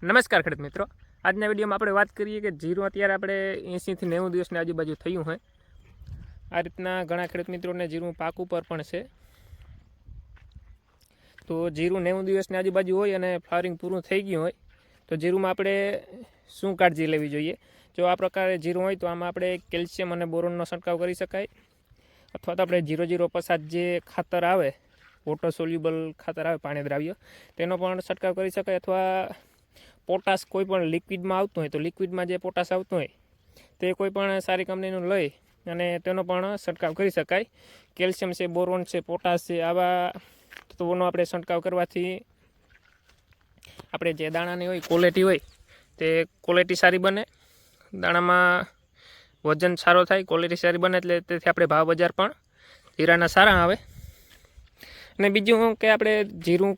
નમસ્કાર ખેડૂત મિત્રો, આજના વિડીયોમાં આપણે વાત કરીએ કે જીરું અત્યારે આપણે 80 થી 90 દિવસની આજુબાજુ થયું હોય. આ રીતના ઘણા ખેડૂત મિત્રોને જીરું પાક ઉપર પણ છે. તો જીરું 90 દિવસની આજુબાજુ હોય અને ફ્લાવરિંગ પૂરું થઈ ગયું હોય તો જીરુંમાં આપણે શું કાળજી લેવી જોઈએ? જો આ પ્રકારે જીરું હોય તો આમાં આપણે કેલ્શિયમ અને બોરોનનો છંટકાવ કરી શકાય, અથવા તો આપણે 0050 જે ખાતર આવે, વોટર સોલ્યુબલ ખાતર આવે પાણી દ્રાવ્ય, તેનો પણ છંટકાવ કરી શકાય. અથવા પોટાશ કોઈ પણ લિક્વિડમાં આવતું હોય તો લિક્વિડમાં જે પોટાશ આવતું હોય તે કોઈ પણ સારી કંપનીનું લઈ અને તેનો પણ છંટકાવ કરી શકાય. કેલ્શિયમ છે, બોરોન છે, પોટાશ છે, આવા તત્વોનો આપણે છંટકાવ કરવાથી આપણે જે દાણાની હોય ક્વોલિટી હોય તે ક્વોલિટી સારી બને, દાણામાં વજન સારો થાય, ક્વોલિટી સારી બને એટલે તેથી આપણે ભાવ બજાર પણ જીરાના સારા આવે. અને બીજું કે આપણે જીરું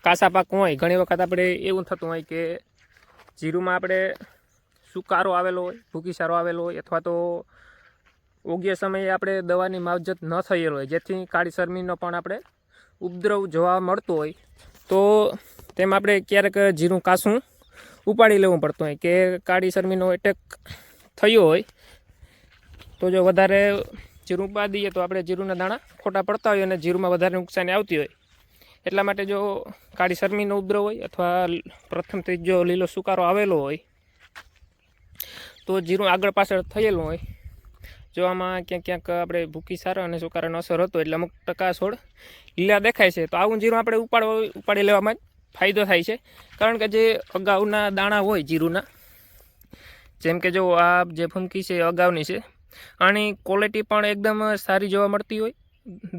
કાસા પાક હોય, ઘણી વખત આપણે એવું થતું હોય કે જીરુંમાં આપણે સુકારો આવેલો હોય, ભૂકીસારો આવેલો હોય, અથવા તો યોગ્ય સમયે આપણે દવાની માવજત ન થયેલો હોય, જેથી કાળી શરમીનો પણ આપણે ઉપદ્રવ જોવા મળતો હોય, તો તેમાં આપણે ક્યારેક જીરું કાસું ઉપાડી લેવું પડતું હોય કે કાળી શરમીનો એટેક થયો હોય તો જો વધારે જીરું ઉપાડી દઈએ તો આપણે જીરુંના દાણા ખોટા પડતા હોય અને જીરુંમાં વધારે નુકસાની આવતી હોય. એટલા માટે જો કાળી શરમીનો ઉપદ્રવ હોય અથવા પ્રથમથી જો લીલો સુકારો આવેલો હોય તો જીરું આગળ પાછળ થયેલું હોય, જો આમાં ક્યાંક આપણે ભૂકીસારા અને સુકારાનો અસર હતો એટલે અમુક ટકા છોડ લીલા દેખાય છે, તો આવું જીરું આપણે ઉપાડી લેવામાં ફાયદો થાય છે. કારણ કે જે અગાઉના દાણા હોય જીરુંના, જેમ કે જો આ જે ફૂમકી છે અગાઉની છે, આની ક્વોલિટી પણ એકદમ સારી જોવા મળતી હોય,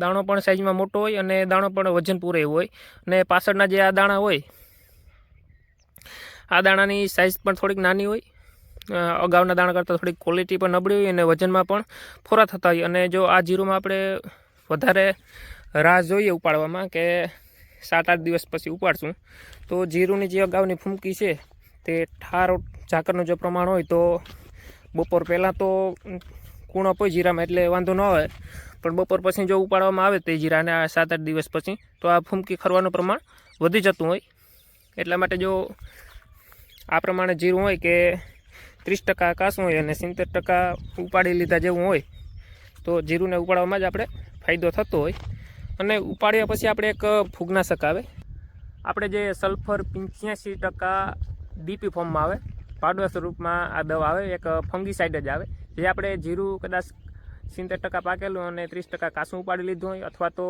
દાણો પણ સાઇઝમાં મોટો હોય અને દાણો પણ વજન પૂરે એવું હોય. અને પાછળના જે આ દાણા હોય, આ દાણાની સાઇઝ પણ થોડીક નાની હોય, અગાઉના દાણા કરતાં થોડીક ક્વોલિટી પણ નબળી હોય અને વજનમાં પણ ફોરા થતા હોય. અને જો આ જીરુંમાં આપણે વધારે રાહ જોઈએ ઉપાડવામાં કે 7-8 દિવસ પછી ઉપાડશું, તો જીરુંની જે અગાઉની ફૂમકી છે તે ઠાર ઝાકરનું જો પ્રમાણ હોય તો બપોર પહેલાં તો કૂણપ હોય જીરામાં એટલે વાંધો ન આવે, પણ બપોર પછી જો ઉપાડવામાં આવે તે જીરાને 7-8 દિવસ પછી તો આ ફૂમકી ખરવાનું પ્રમાણ વધી જતું હોય. એટલા માટે જો આ પ્રમાણે જીરું હોય કે 30% કાસું હોય અને 70% ઉપાડી લીધા જેવું હોય તો જીરુંને ઉપાડવામાં જ આપણે ફાયદો થતો હોય. અને ઉપાડ્યા પછી આપણે એક ફૂગનાશક આવે, આપણે જે સલ્ફર 85% ડીપી ફોર્મમાં આવે, પાડવા સ્વરૂપમાં આ દવા આવે, એક ફંગીસાઇડ જ આવે, જે આપણે જીરું કદાચ 70% પાકેલું અને 30% કાસું ઉપાડી લીધું હોય, અથવા તો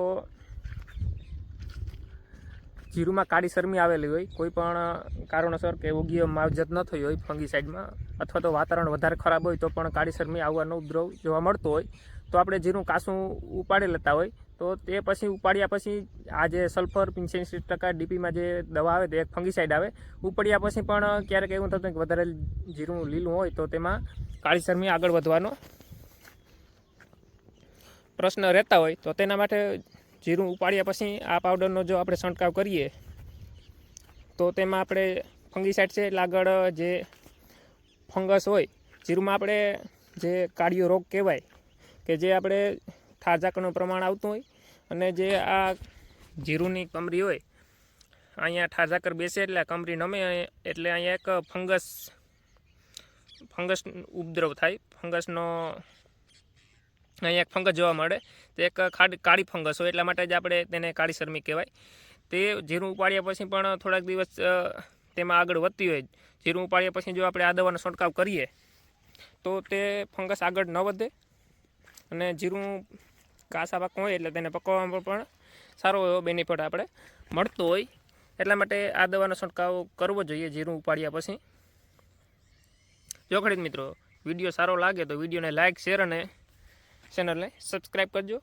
જીરુંમાં કાળી શરમી આવેલી હોય, કોઈ પણ કારણોસર કે યોગ્ય માવજત ન થઈ હોય ફંગીસાઇડમાં, અથવા તો વાતાવરણ વધારે ખરાબ હોય તો પણ કાળી શરમી આવવાનો ઉપદ્રવ જોવા મળતો હોય, તો આપણે જીરું કાસું ઉપાડી લેતા હોય તો તે પછી ઉપાડ્યા પછી આ જે સલ્ફર 85% ડીપીમાં જે દવા આવે તે એક ફંગીસાઇડ આવે, ઉપાડ્યા પછી પણ ક્યારેક એવું થતું કે વધારે જીરું લીલું હોય તો તેમાં કાળી શરમી આગળ વધવાનો પ્રશ્ન રહેતા હોય, તો તેના માટે જીરું ઉપાડ્યા પછી આ પાવડરનો જો આપણે છંટકાવ કરીએ તો તેમાં આપણે ફંગીસાઇડ છે એટલે આગળ જે ફંગસ હોય જીરુંમાં, આપણે જે કાળિયો રોગ કહેવાય કે જે આપણે ઠાર ઝાકરનું પ્રમાણ આવતું હોય અને જે આ જીરુંની કમરી હોય, અહીંયા ઠાર ઝાકર બેસે એટલે કમરી નમે એટલે અહીંયા એક ફંગસ ઉપદ્રવ થાય, ફંગસનો અહીંયા એક ફંગસ જોવા મળે, તે એક કાળી ફંગસ હોય, એટલા માટે જ આપણે તેને કાળી શરમી કહેવાય. તે જીરું ઉપાડ્યા પછી પણ થોડાક દિવસ તેમાં આગળ વધતી હોય, જીરું ઉપાડ્યા પછી જો આપણે આ દવાનો છંટકાવ કરીએ તો તે ફંગસ આગળ ન વધે અને જીરું કાસા પાક હોય એટલે તેને પકવવામાં પણ સારો એવો બેનિફિટ આપણે મળતો હોય. એટલા માટે આ દવાનો છંટકાવ કરવો જોઈએ જીરું ઉપાડ્યા પછી. જો ખેડૂત મિત્રો વિડીયો સારો લાગે તો વિડીયોને લાઇક, શેર અને ચેનલને સબસ્ક્રાઈબ કરજો.